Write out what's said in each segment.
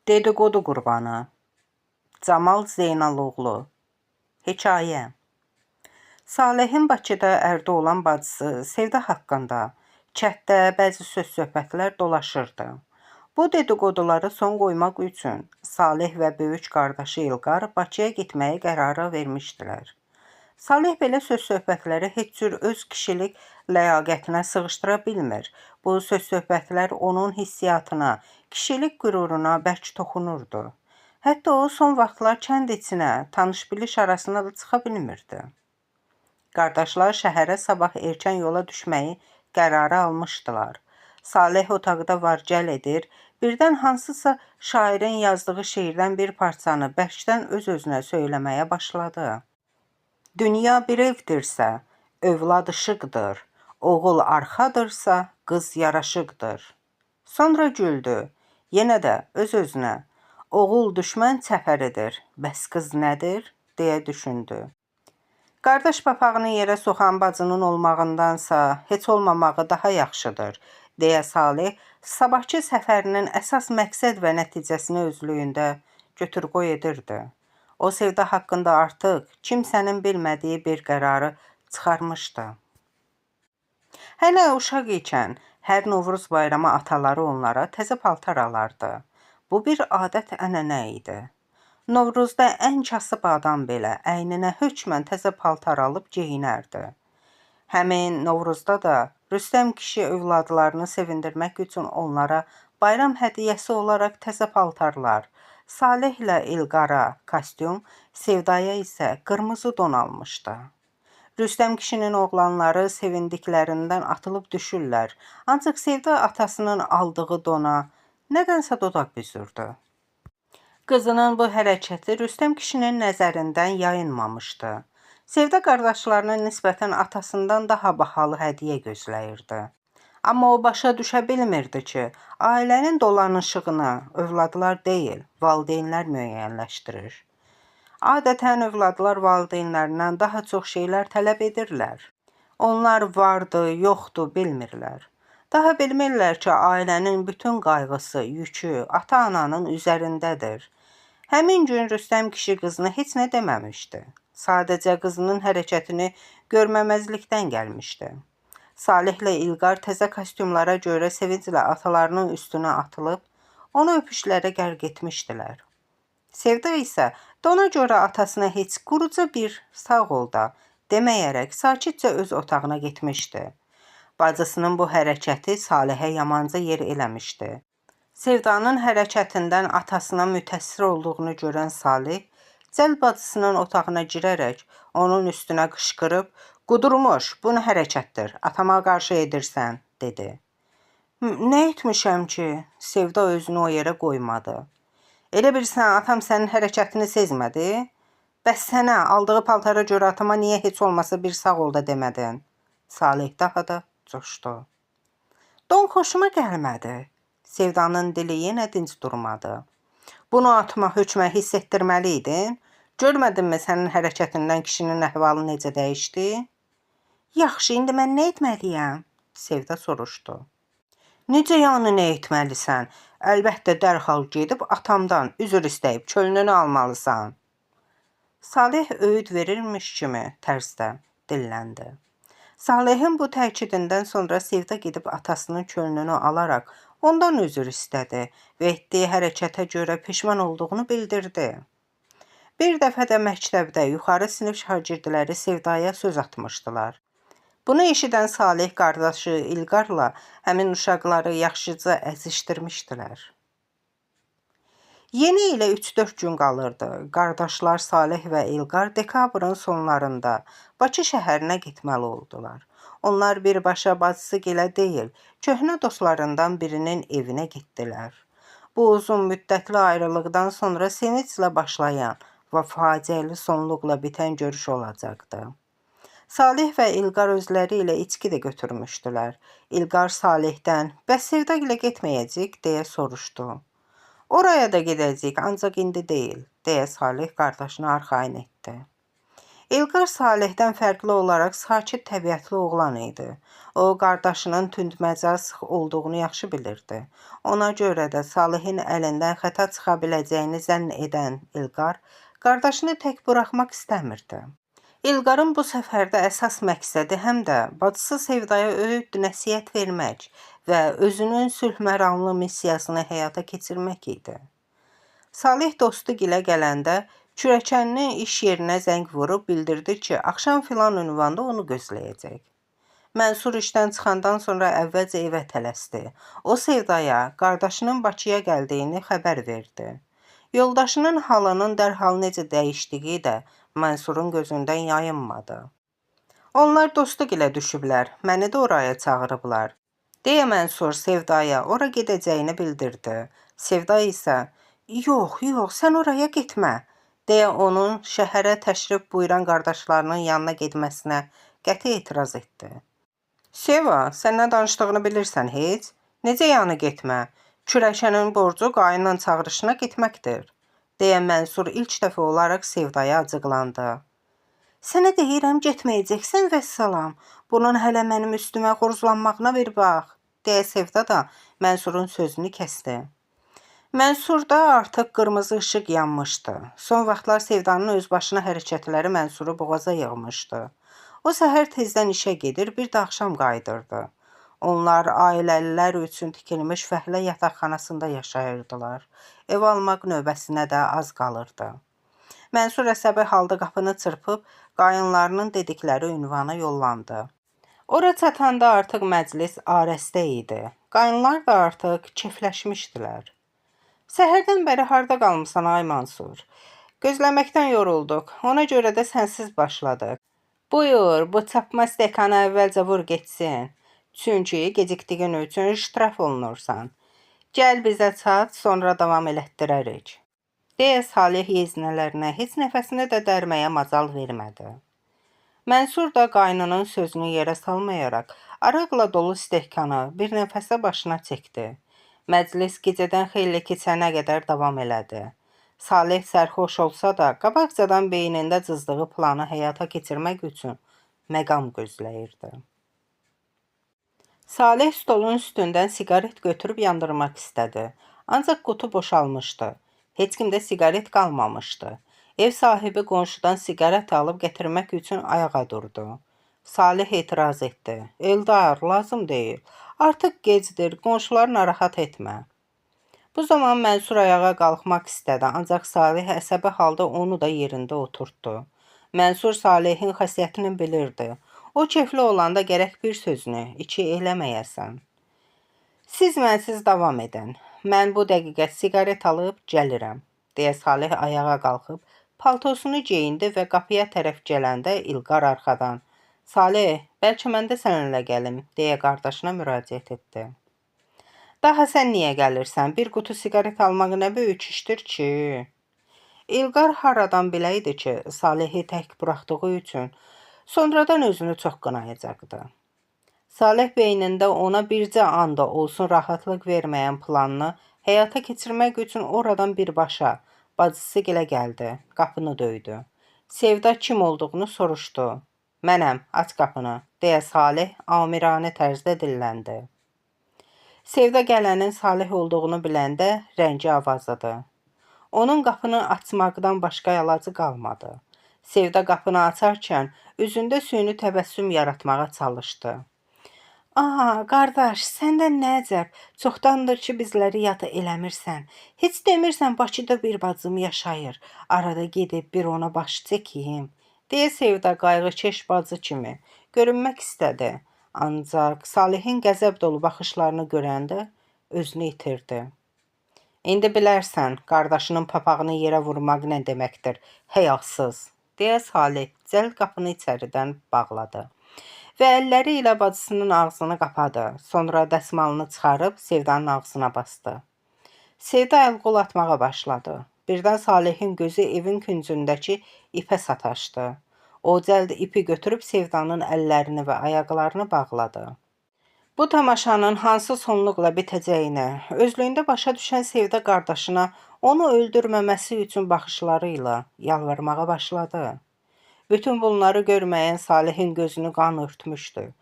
Dedikodu qurbanı Camal Zeynaloğlu Hekayə Salehin Bakıda ərdə olan bacısı Sevda haqqında çətdə bəzi söz-söhbətlər dolaşırdı. Bu dedikodulara son qoymaq üçün Saleh və böyük qardaşı İlqar Bakıya getməyi qərara vermişdilər. Saleh belə söz-söhbətləri heç cür öz kişilik ləyaqətinə sığışdıra bilmir. Bu söz-söhbətlər onun hissiyatına, kişilik qüruruna bərk toxunurdu. Hətta o son vaxtlar kənd içinə, tanış-biliş arasına da çıxa bilmirdi. Qardaşlar şəhərə sabah erkən yola düşməyi qərarı almışdılar. Saleh otaqda var-gəl edir, birdən hansısa şairin yazdığı şeirdən bir parçanı bərkdən öz-özünə söyləməyə başladı. Dünya bir evdirsə, övlad işıqdır, oğul arxadırsa, qız yaraşıqdır. Sonra güldü, yenə də öz-özünə, oğul düşmən çəpəridir, bəs qız nədir, deyə düşündü. Qardaş papağını yerə soxan bacının olmağındansa heç olmamağı daha yaxşıdır, deyə Salih sabahki səfərinin əsas məqsəd və nəticəsini özlüyündə götür-qoy edirdi. O Sevda haqqında artıq kimsənin bilmədiyi bir qərarı çıxarmışdı. Hələ uşaq ikən hər Novruz bayramı ataları onlara təzə paltar alardı. Bu bir adət-ənənə idi. Novruzda ən kasıb adam belə əyninə hökmən təzə paltar alıb geyinərdi. Həmin Novruzda da Rüstəm kişi övladlarını sevindirmək üçün onlara bayram hədiyyəsi olaraq təzə paltarlar, Salehlə İlqara kostyum, Sevdaya isə qırmızı don almışdı. Rüstəm kişinin oğlanları sevindiklərindən atılıb düşürlər, ancaq Sevda atasının aldığı dona nədənsə dodaq büzürdü. Qızının bu hərəkəti Rüstəm kişinin nəzərindən yayınmamışdı. Sevda qardaşlarına nisbətən atasından daha bahalı hədiyyə gözləyirdi. Amma o başa düşə bilmirdi ki, ailənin dolanışığını övladlar deyil, valideynlər müəyyənləşdirir. Adətən övladlar valideynlərindən daha çox şeylər tələb edirlər. Onlar vardı, yoxdu, bilmirlər. Daha bilmirlər ki, ailənin bütün qayğısı, yükü ata-ananın üzərindədir. Həmin gün Rüstəm kişi qızına heç nə deməmişdi. Sadəcə qızının hərəkətini görməməzlikdən gəlmişdi. Salehlə İlqar təzə kostyumlara görə sevinclə atalarının üstünə atılıb, onu öpüşlərə qərq etmişdilər. Sevda isə dona görə atasına heç quruca bir sağ ol da deməyərək sakitcə öz otağına getmişdi. Bacısının bu hərəkəti Salehə yamanca yer eləmişdi. Sevdanın hərəkətindən atasına mütəssir olduğunu görən Saleh, cəld bacısının otağına girərək onun üstünə qışqırıb, "Qudurmuş, bu nə hərəkətdir, atama qarşı edirsən," dedi. "Nə etmişəm ki?" Sevda özünü o yerə qoymadı. "Elə bilirsən, atam sənin hərəkətini sezmədi? Bəs sənə aldığı paltara görə atama niyə heç olmasa bir sağ ol da demədin?" Saleh daha da coşdu. "Don xoşuma gəlmədi." Sevdanın dili yenə dinc durmadı. "Bunu atma hökmə hiss etdirməliydin? Görmədinmi sənin hərəkətindən kişinin əhvalı necə dəyişdi?" "Yaxşı, indi mən nə etməliyəm?" Sevda soruşdu. "Necə yəni nə etməlisən? Əlbəttə dərhal gedib atamdan üzr istəyib könlünü almalısan." Saleh öyüd verirmiş kimi tərzdə dilləndi. Salehin bu təkidindən sonra Sevda gedib atasının könlünü alaraq ondan üzr istədi və etdiyi hərəkətə görə peşman olduğunu bildirdi. Bir dəfə də məktəbdə yuxarı sinif şagirdləri Sevdaya söz atmışdılar. Bunu eşidən Saleh qardaşı İlqarla həmin uşaqları yaxşıca əzişdirmişdilər. Yeni ilə 3-4 gün qalırdı. Qardaşlar Saleh və İlqar dekabrın sonlarında Bakı şəhərinə getməli oldular. Onlar birbaşa bacısı gilə deyil, köhnə dostlarından birinin evinə getdilər. Bu uzun müddətli ayrılıqdan sonra sevinclə başlayan və faciəli sonluqla bitən görüş olacaqdı. Saleh və İlqar özləri ilə içki də götürmüşdülər. İlqar Salehdən, "Bəs Sevda ilə getməyəcək?" deyə soruşdu. "Oraya da gedəcək, ancaq indi deyil," deyə Saleh qardaşına arxayın etdi. İlqar Salehdən fərqli olaraq sakit təbiətli oğlan idi. O, qardaşının tündməcaz olduğunu yaxşı bilirdi. Ona görə də Salehin əlindən xəta çıxa biləcəyini zənn edən İlqar, qardaşını tək buraxmaq istəmirdi. İlqarın bu səfərdə əsas məqsədi həm də bacısı Sevdaya öyüd nəsihət vermək və özünün sülhməramlı missiyasını həyata keçirmək idi. Saleh dostu gilə gələndə kürəkənini iş yerinə zəng vurub bildirdi ki, axşam filan ünvanda onu gözləyəcək. Mənsur işdən çıxandan sonra əvvəlcə evə tələsdi. O Sevdaya qardaşının Bakıya gəldiyini xəbər verdi. Yoldaşının halının dərhal necə dəyişdiyi də Mənsurun gözündən yayınmadı. Onlar dostu gilə düşüblər, məni də oraya çağırıblar, deyə Mənsur Sevdaya ora gedəcəyini bildirdi. Sevda isə, yox, sən oraya getmə, deyə onun şəhərə təşrif buyuran qardaşlarının yanına getməsinə qəti etiraz etdi. Seva, sən nə danışdığını bilirsən heç? Necə yanı getmə? Kürəkənin borcu qayının çağırışına getməkdir, deyə Mənsur ilk dəfə olaraq Sevdaya acıqlandı. Sənə deyirəm, getməyəcəksən vəssalam, bunun hələ mənim üstümə qoruzlanmağına bir bax, deyə Sevda da Mənsurun sözünü kəsdi. Mənsurda artıq qırmızı işıq yanmışdı. Son vaxtlar Sevdanın özbaşına hərəkətləri Mənsuru boğaza yığmışdı. O səhər tezdən işə gedir, bir də axşam qayıdırdı. Onlar ailəlilər üçün tikilmiş fəhlə yataqxanasında yaşayırdılar. Ev almaq növbəsinə də az qalırdı. Mənsur əsəbi halda qapını çırpıb, qayınlarının dedikləri ünvana yollandı. Ora çatanda artıq məclis arəstə idi. Qayınlar da artıq kefləşmişdilər. Səhərdən bəri harda qalmısan ay Mansur? Gözləməkdən yorulduq, ona görə də sənsiz başladıq. Buyur, bu çapma stəkanı əvvəlcə vur getsin. Çünki gecikdiyin üçün ştraf olunursan. Gəl bizə çat, sonra davam elətdirərik, deyə Salih yeznələrinə heç nəfəsini də dərməyə macal vermədi. Mənsur da qaynının sözünü yerə salmayaraq, araqla dolu stəkanı bir nəfəsə başına çəkdi. Məclis gecədən xeyli keçənə qədər davam elədi. Salih sərxoş olsa da, qabaqcadan beynində cızdığı planı həyata keçirmək üçün məqam gözləyirdi. Salih stolun üstündən siqaret götürüb yandırmaq istədi. Ancaq qutu boşalmışdı. Heç kimdə siqaret qalmamışdı. Ev sahibi qonşudan siqaret alıb gətirmək üçün ayağa durdu. Salih etiraz etdi. Eldar, lazım deyil. Artıq gecdir, qonşuları narahat etmə. Bu zaman Mənsur ayağa qalxmaq istədi, ancaq Salih əsəbi halda onu da yerində oturtdu. Mənsur Salihin xasiyyətini bilirdi. O kefli olanda gərək bir sözünü iki eləməyəsən. Siz mənsiz davam edin. Mən bu dəqiqə siqaret alıb gəlirəm, deyə Salih ayağa qalxıb, paltosunu geyindi və qapıya tərəf gələndə İlqar arxadan, Salih, bəlkə mən də səninlə gəlim, deyə qardaşına müraciət etdi. Daha sən niyə gəlirsən? Bir qutu siqaret almaq nə böyük işdir ki? İlqar haradan biləydi ki, Salihi tək buraxdığı üçün sonradan özünü çox qınayacaqdı. Salih beynində ona bircə anda olsun rahatlıq verməyən planını həyata keçirmək üçün oradan birbaşa bacısı gilə gəldi, qapını döydü. Sevda kim olduğunu soruşdu. Mənəm, aç qapını, deyə Salih amiranə tərzdə dilləndi. Sevda gələnin Salih olduğunu biləndə rəngi avazladı. Onun qapını açmaqdan başqa əlacı qalmadı. Sevda qapını açarkən üzündə süni təbəssüm yaratmağa çalışdı. Qardaş, səndən nə əcəb, çoxdandır ki, bizləri yad eləmirsən. Heç demirsən Bakıda bir bacım yaşayır, arada gedib bir ona baş çəkiyim, deyə Sevda qayğıkeş bacı kimi görünmək istədi. Ancaq Salihin qəzəb dolu baxışlarını görəndə özünü itirdi. İndi bilərsən, qardaşının papağını yerə vurmaq nə deməkdir, həyasız, deyə Salih cəld qapını içəridən bağladı və əlləri ilə bacısının ağzını qapadı. Sonra dəsmalını çıxarıb Sevdanın ağzına bastı. Sevda əl-qol atmağa başladı. Birdən Salihin gözü evin küncündəki ipə sataşdı. O cəld ipi götürüb Sevdanın əllərini və ayaqlarını bağladı. Bu tamaşanın hansı sonluqla bitəcəyini özlüyündə başa düşən Sevda qardaşına onu öldürməməsi üçün baxışları ilə yalvarmağa başladı. Bütün bunları görməyən Salehin gözünü qan örtmüşdü.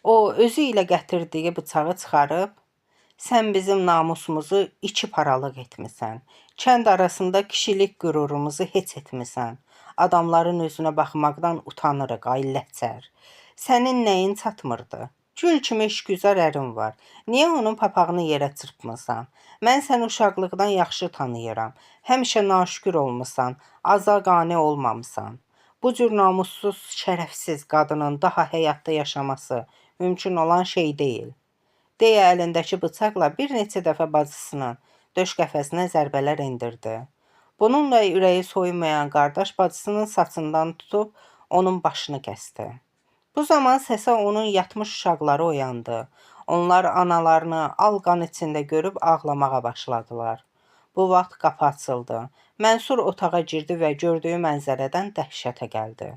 O, özü ilə gətirdiyi bıçağı çıxarıb, "Sən bizim namusumuzu iki paralıq etmisən. Kənd arasında kişilik qürurumuzu heç etmisən. Adamların özünə baxmaqdan utanırıq, ay ləçər. Sənin nəyin çatmırdı? Gül kimi işgüzar ərin var. Niyə onun papağını yerə çırpmısan? Mən səni uşaqlıqdan yaxşı tanıyıram. Həmişə naşükür olmusan, azaqani olmamısan. Bu cür namussuz, şərəfsiz qadının daha həyatda yaşaması mümkün olan şey deyil." deyə əlindəki bıçaqla bir neçə dəfə bacısının döş qəfəsinə zərbələr endirdi. Bununla ürəyi soymayan qardaş bacısının saçından tutub onun başını kəsdi. Bu zaman səsə onun yatmış uşaqları oyandı. Onlar analarını al qan içində görüb ağlamağa başladılar. Bu vaxt qapı açıldı. Mənsur otağa girdi və gördüyü mənzərədən dəhşətə gəldi.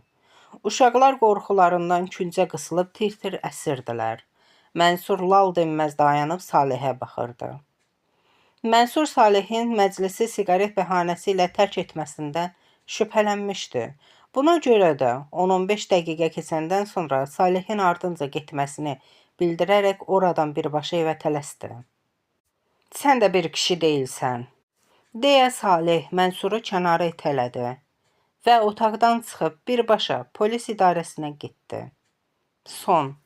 Uşaqlar qorxularından küncə qısılıb tir-tirəsirdilər. Mənsur lal dinməz dayanıb Salihə baxırdı. Mənsur Salihin məclisi siqaret bəhanəsi ilə tərk etməsindən şübhələnmişdi. Buna görə də 10-15 dəqiqə keçəndən sonra Salihin ardınca getməsini bildirərək oradan birbaşa evə tələsdi. "Sən də bir kişi deyilsən," deyə Salih Mənsuru kənara itələdi və otaqdan çıxıb birbaşa polis idarəsinə getdi. Son.